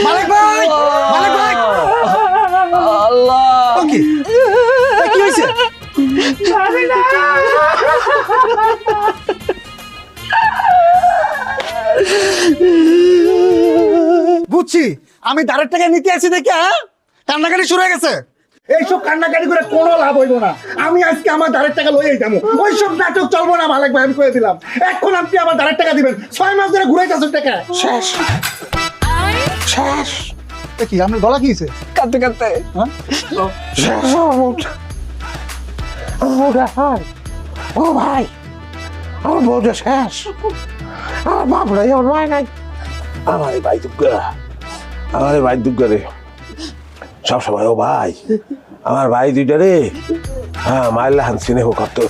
মালিক ভাই, মালিক ভাই, আল্লাহ কি হয়েছে? বুঝছি, আমি ধারের টাকা নিতে আসি দেখে কান্নাকাটি শুরু হয়ে গেছে। এইসব কান্নাকাটি করে কোনো লাভ হইব না। আমি আজকে আমার ধারের টাকা লইয়াই যাবো। ওইসব নাটক চলবো না মালিক ভাই, আমি কয়ে দিলাম। এখন আপনি আমার ধারের টাকা দিবেন। 6 মাস ধরে ঘুরাইতেছেন টাকা। শেষ শেষ। কি আপনার গলা কি হয়েছে? কাঁদতে কাঁদতে শেষ। ও ভাই, আমার বউটা শেষ। আমার বাপ নাই, আমার ভাই নাই। আমার ভাই দুগ্গা, আমার ভাই দুগ্গা রে, সবসময় ও ভাই, আমার ভাই দুইটা রে, হ্যাঁ মাইল্লা হান স্নেহ করতো।